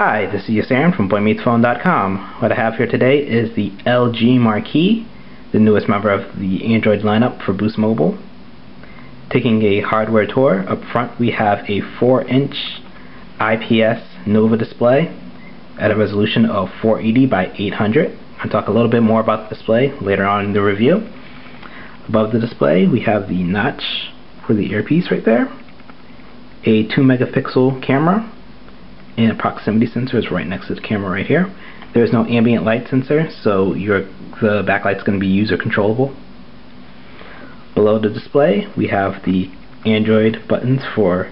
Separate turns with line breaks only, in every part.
Hi, this is Aaron from BoyMeetsPhone.com. What I have here today is the LG Marquee, the newest member of the Android lineup for Boost Mobile. Taking a hardware tour, up front we have a 4-inch IPS Nova display at a resolution of 480 by 800. I'll talk a little bit more about the display later on in the review. Above the display we have the notch for the earpiece right there, a 2-megapixel camera, and a proximity sensor is right next to the camera right here. There's no ambient light sensor, so the backlight's going to be user controllable. Below the display we have the Android buttons for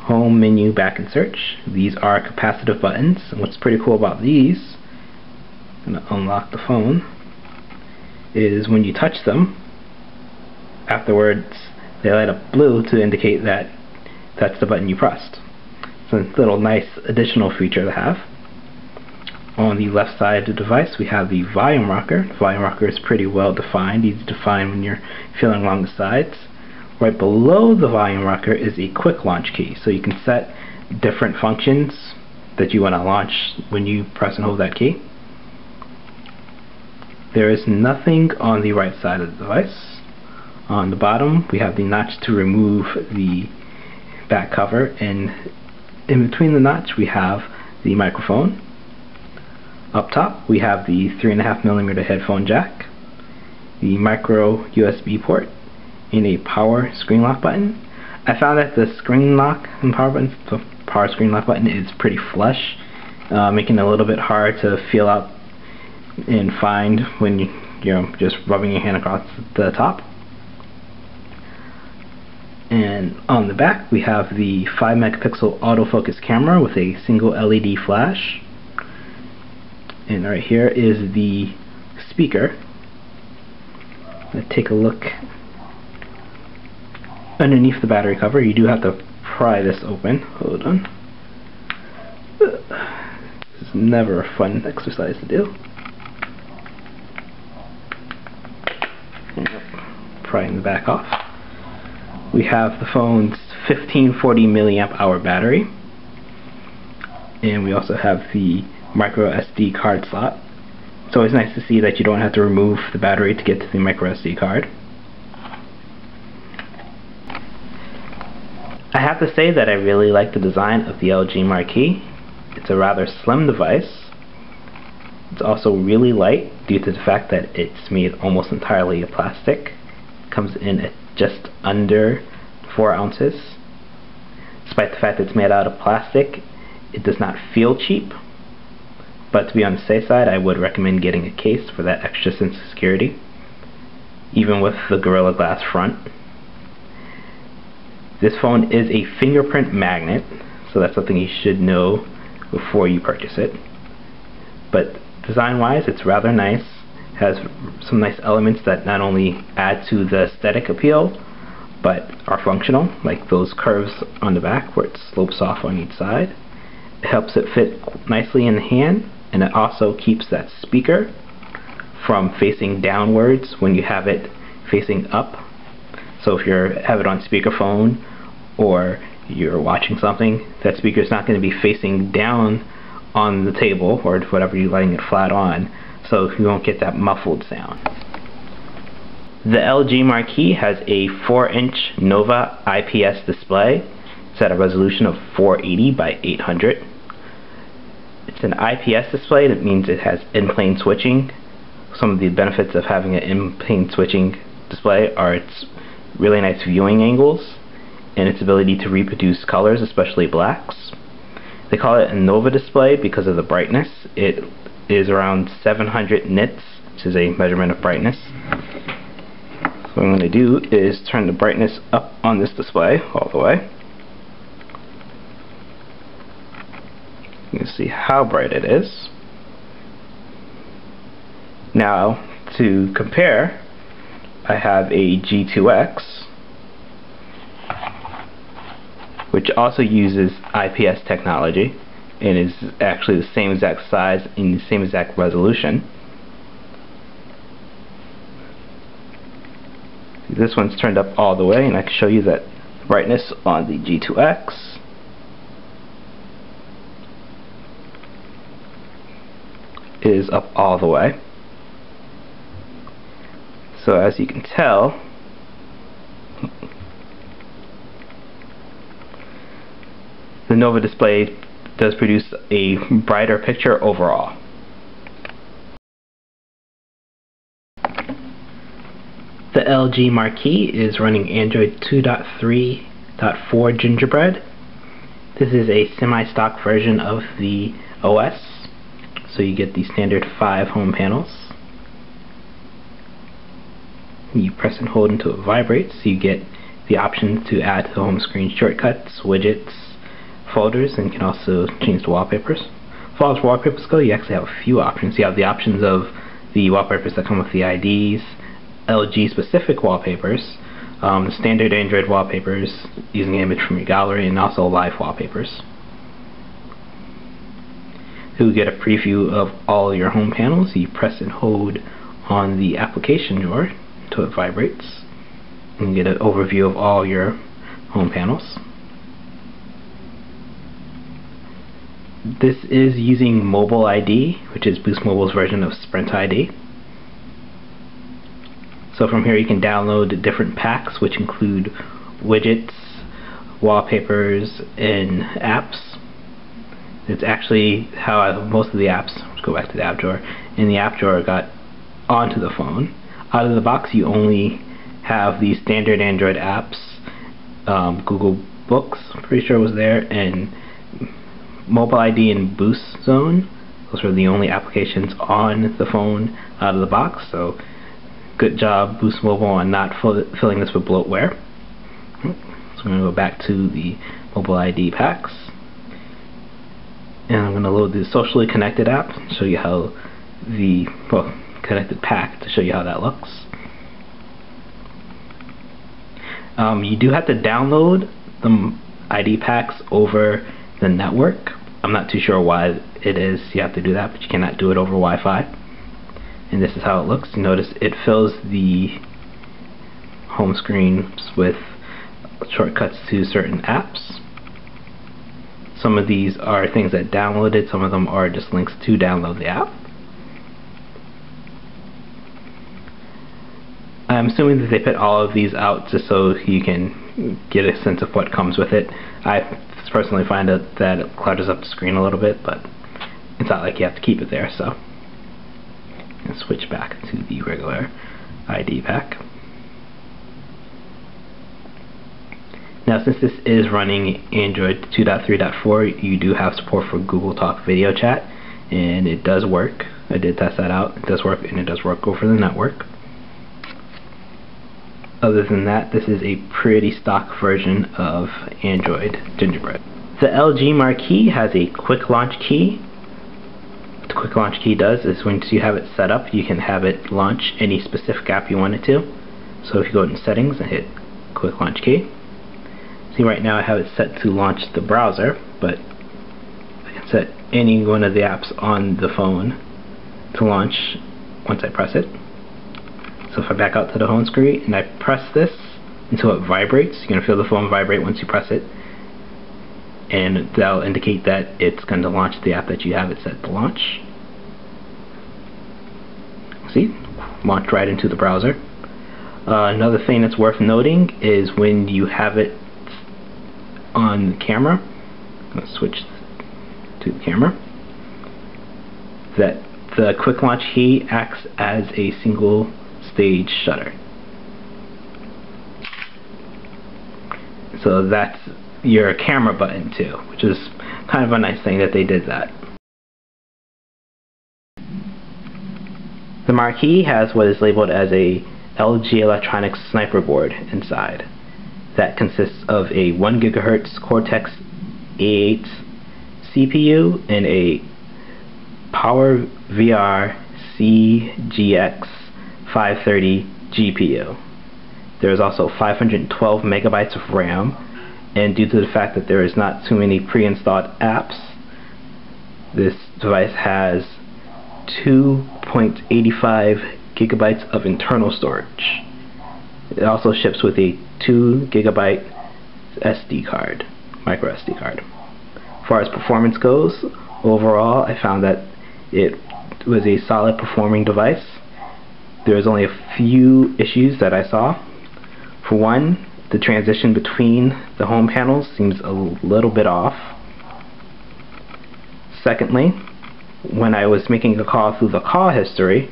home, menu, back, and search. These are capacitive buttons, and what's pretty cool about these, I'm going to unlock the phone, is when you touch them, afterwards they light up blue to indicate that that's the button you pressed. So it's a little nice additional feature to have. On the left side of the device we have the volume rocker. The volume rocker is pretty well defined, easy to find when you're feeling along the sides. Right below the volume rocker is a quick launch key, so you can set different functions that you want to launch when you press and hold that key. There is nothing on the right side of the device. On the bottom we have the notch to remove the back cover, and in between the notch we have the microphone. Up top we have the 3.5mm headphone jack, the micro USB port, and a power screen lock button. I found that the screen lock and the power screen lock button is pretty flush, making it a little bit hard to feel out and find when you're just rubbing your hand across the top. And on the back we have the 5-megapixel autofocus camera with a single LED flash. And right here is the speaker. Let's take a look underneath the battery cover. You do have to pry this open. Hold on. This is never a fun exercise to do. Prying the back off. We have the phone's 1540 milliamp hour battery, and we also have the micro SD card slot. It's always nice to see that you don't have to remove the battery to get to the micro SD card. I have to say that I really like the design of the LG Marquee. It's a rather slim device. It's also really light due to the fact that it's made almost entirely of plastic. It comes in at just under 4 ounces. Despite the fact that it's made out of plastic, it does not feel cheap, but to be on the safe side I would recommend getting a case for that extra sense of security, even with the Gorilla Glass front. This phone is a fingerprint magnet, so that's something you should know before you purchase it. But design wise it's rather nice. Has some nice elements that not only add to the aesthetic appeal but are functional, like those curves on the back where it slopes off on each side. It helps it fit nicely in the hand, and it also keeps that speaker from facing downwards when you have it facing up. So if you have it on speakerphone or you're watching something, that speaker is not going to be facing down on the table or whatever you're letting it flat on, so you won't get that muffled sound. The LG Marquee has a 4-inch Nova IPS display. It's at a resolution of 480 by 800. It's an IPS display. That means it has in-plane switching. Some of the benefits of having an in-plane switching display are its really nice viewing angles and its ability to reproduce colors, especially blacks. They call it a Nova display because of the brightness. It is around 700 nits, which is a measurement of brightness. So what I'm going to do is turn the brightness up on this display all the way. You can see how bright it is. Now to compare, I have a G2X, which also uses IPS technology and is actually the same exact size and the same exact resolution. This one's turned up all the way, and I can show you that brightness on the G2X is up all the way. So as you can tell, the Nova display does produce a brighter picture overall. The LG Marquee is running Android 2.3.4 Gingerbread. This is a semi-stock version of the OS, so you get the standard 5 home panels. You press and hold until it vibrates, so you get the option to add to the home screen shortcuts, widgets, folders, and you can also change the wallpapers. As far as wallpapers go, you actually have a few options. You have the options of the wallpapers that come with the IDs, LG specific wallpapers, the standard Android wallpapers using an image from your gallery, and also live wallpapers. To get a preview of all your home panels, you press and hold on the application drawer until it vibrates, and you get an overview of all your home panels. This is using Mobile ID, which is Boost Mobile's version of Sprint ID. So from here you can download different packs, which include widgets, wallpapers, and apps. It's actually how most of the apps, let's go back to the app drawer, in the app drawer got onto the phone. Out of the box you only have the standard Android apps, Google Books, I'm pretty sure was there, and Mobile ID and Boost Zone. Those are the only applications on the phone out of the box, so good job Boost Mobile on not filling this with bloatware. So I'm going to go back to the Mobile ID packs, and I'm going to load the Socially Connected app and show you how the connected pack to show you how that looks. You do have to download the ID packs over the network. I'm not too sure why it is you have to do that, but you cannot do it over Wi-Fi. And this is how it looks. You notice it fills the home screens with shortcuts to certain apps. Some of these are things that downloaded, some of them are just links to download the app. I'm assuming that they put all of these out just so you can get a sense of what comes with it. I personally find that it clutters up the screen a little bit, but it's not like you have to keep it there, so and switch back to the regular ID pack. Now since this is running Android 2.3.4, you do have support for Google Talk video chat, and it does work. I did test that out. It does work, and it does work over the network. Other than that, this is a pretty stock version of Android Gingerbread. The LG Marquee has a quick launch key. What the quick launch key does is once you have it set up, you can have it launch any specific app you want it to. So if you go into settings and hit quick launch key, see right now I have it set to launch the browser, but I can set any one of the apps on the phone to launch once I press it. So if I back out to the home screen and I press this until it vibrates, you're going to feel the phone vibrate once you press it, and that'll indicate that it's going to launch the app that you have it set to launch. See? Launched right into the browser. Another thing that's worth noting is when you have it on the camera, let's switch to the camera, that the quick launch key acts as a single stage shutter. So that's your camera button too, which is kind of a nice thing that they did that. The Marquee has what is labeled as a LG Electronics sniper board inside. That consists of a 1 GHz Cortex A8 CPU and a PowerVR CGX 530 GPU. There is also 512 megabytes of RAM, and due to the fact that there is not too many pre-installed apps, this device has 2.85 gigabytes of internal storage. It also ships with a 2 gigabyte SD card, micro SD card. As far as performance goes, overall I found that it was a solid performing device. There was only a few issues that I saw. For one, the transition between the home panels seems a little bit off. Secondly, when I was making a call through the call history,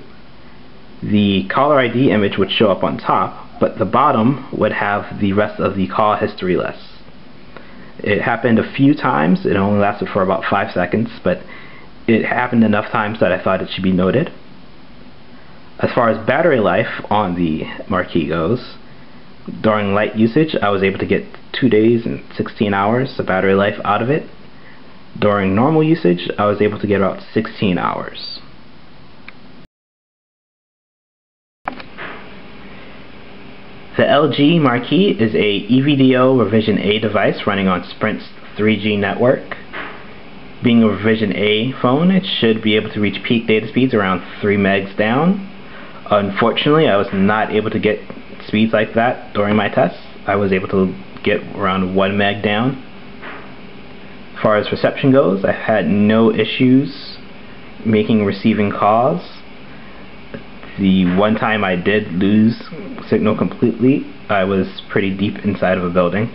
the caller ID image would show up on top, but the bottom would have the rest of the call history list. It happened a few times. It only lasted for about 5 seconds, but it happened enough times that I thought it should be noted. As far as battery life on the Marquee goes, during light usage I was able to get 2 days and 16 hours of battery life out of it. During normal usage I was able to get about 16 hours. The LG Marquee is a EVDO revision A device running on Sprint's 3G network. Being a revision A phone, it should be able to reach peak data speeds around 3 megs down. Unfortunately, I was not able to get speeds like that during my tests. I was able to get around 1 meg down. As far as reception goes, I've had no issues making and receiving calls. The one time I did lose signal completely, I was pretty deep inside of a building.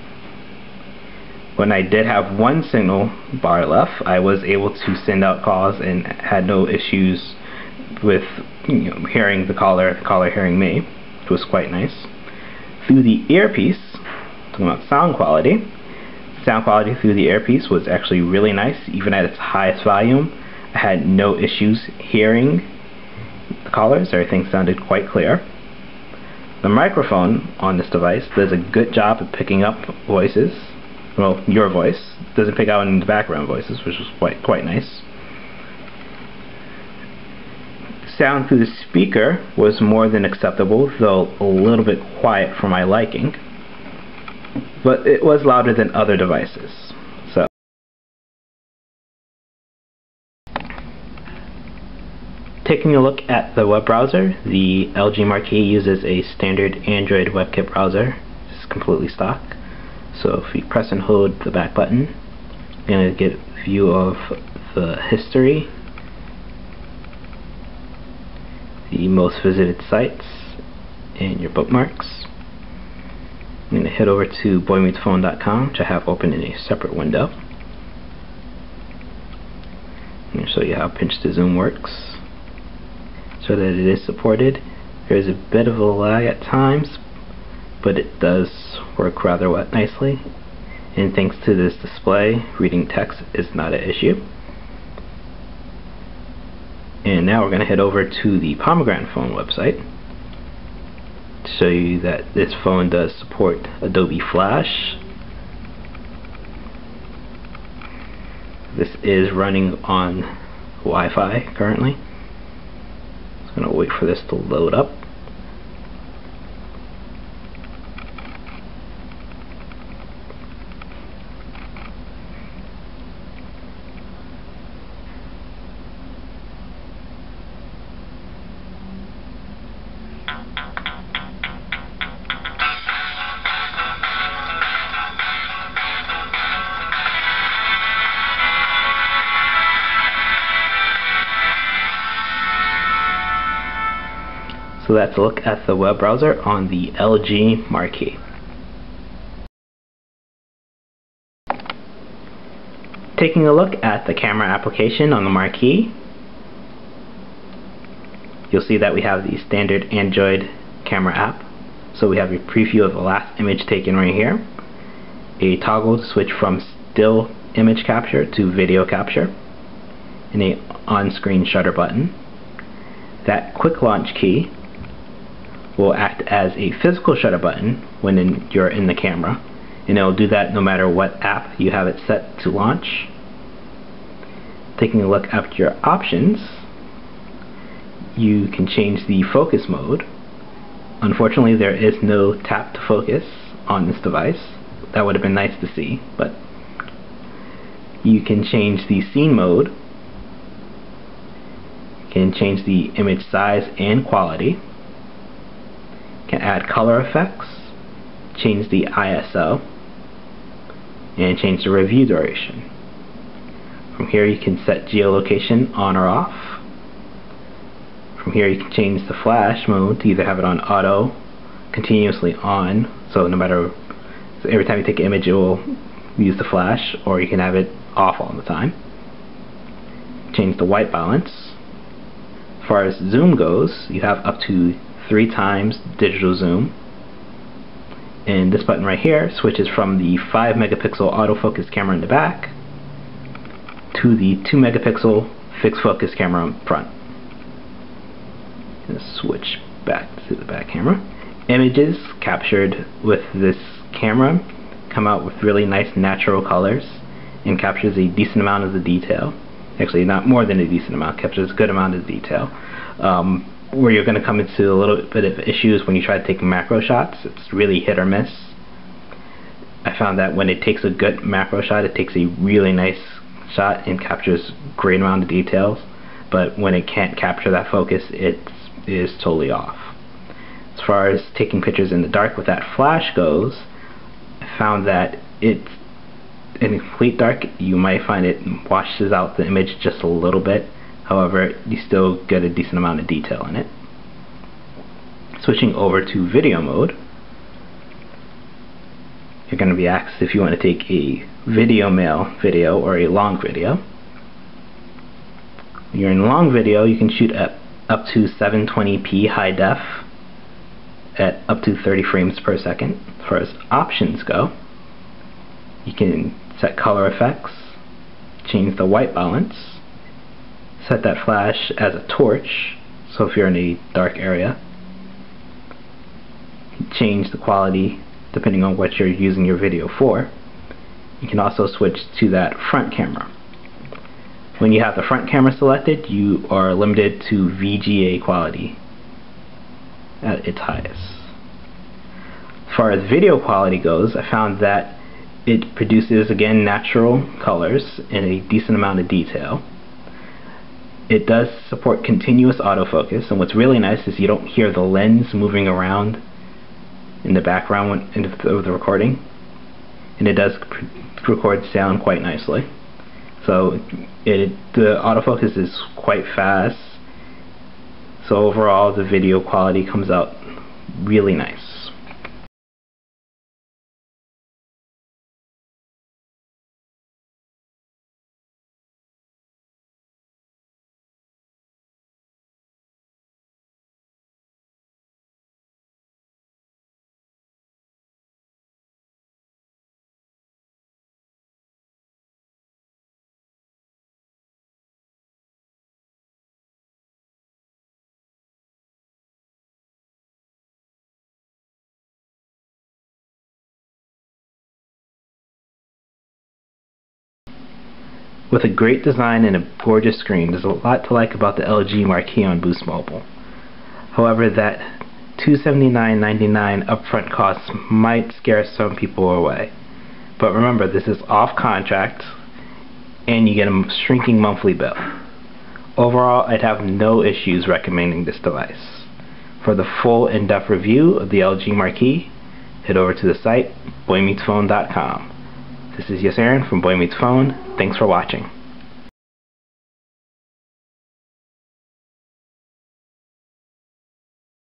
When I did have one signal bar left, I was able to send out calls and had no issues with hearing the caller hearing me, which was quite nice. Through the earpiece, talking about sound quality through the earpiece was actually really nice. Even at its highest volume, I had no issues hearing the callers. Everything sounded quite clear. The microphone on this device does a good job of picking up voices. Well, your voice. It doesn't pick out any background voices, which was quite nice. Sound through the speaker was more than acceptable, though a little bit quiet for my liking. But it was louder than other devices. So, taking a look at the web browser, the LG Marquee uses a standard Android WebKit browser. It's completely stock. So if you press and hold the back button, you're going to get a view of the history, the most visited sites, and your bookmarks. I'm going to head over to boymeetsphone.com, which I have open in a separate window. I'm going to show you how pinch to zoom works, so that it is supported. There's a bit of a lag at times, but it does work rather nicely, and thanks to this display, reading text is not an issue. And now we're going to head over to the Pomegranate phone website to show you that this phone does support Adobe Flash. This is running on Wi-Fi currently. I'm going to wait for this to load up. So that's a look at the web browser on the LG Marquee. Taking a look at the camera application on the Marquee, you'll see that we have the standard Android camera app. So we have a preview of the last image taken right here, a toggle to switch from still image capture to video capture, and a on-screen shutter button. That quick launch key will act as a physical shutter button when you're in the camera, and it will do that no matter what app you have it set to launch. Taking a look at your options, you can change the focus mode. Unfortunately, there is no tap to focus on this device. That would have been nice to see, but you can change the scene mode, you can change the image size and quality, you can add color effects, change the ISO, and change the review duration. From here you can set geolocation on or off, From here you can change the flash mode to either have it on auto, continuously on, so every time you take an image it will use the flash, or you can have it off all the time. Change the white balance. As far as zoom goes, you have up to 3 times digital zoom. And this button right here switches from the 5 megapixel autofocus camera in the back to the 2 megapixel fixed focus camera in front. And switch back to the back camera. Images captured with this camera come out with really nice natural colors and captures a decent amount of the detail. Actually, not more than a decent amount, captures a good amount of detail. Where you're going to come into a little bit of issues when you try to take macro shots, it's really hit or miss. I found that when it takes a good macro shot, it takes a really nice shot and captures a great amount of details, but when it can't capture that focus, it is totally off. As far as taking pictures in the dark with that flash goes, I found that in complete dark you might find it washes out the image just a little bit. However, you still get a decent amount of detail in it. Switching over to video mode, you're going to be asked if you want to take a mail video or a long video. When you're in long video, you can shoot at up to 720p high def at up to 30 frames per second. As far as options go, you can set color effects, change the white balance, set that flash as a torch, so if you're in a dark area, change the quality depending on what you're using your video for. You can also switch to that front camera. When you have the front camera selected, you are limited to VGA quality at its highest. As far as video quality goes, I found that it produces, again, natural colors and a decent amount of detail. It does support continuous autofocus, and what's really nice is you don't hear the lens moving around in the background of the recording, and it does record sound quite nicely. So the autofocus is quite fast, so overall the video quality comes out really nice. With a great design and a gorgeous screen, there's a lot to like about the LG Marquee on Boost Mobile. However, that $279.99 upfront cost might scare some people away. But remember, this is off contract and you get a shrinking monthly bill. Overall, I'd have no issues recommending this device. For the full in-depth review of the LG Marquee, head over to the site boymeetsphone.com. This is Aaron from Boy Meets Phone. Thanks for watching.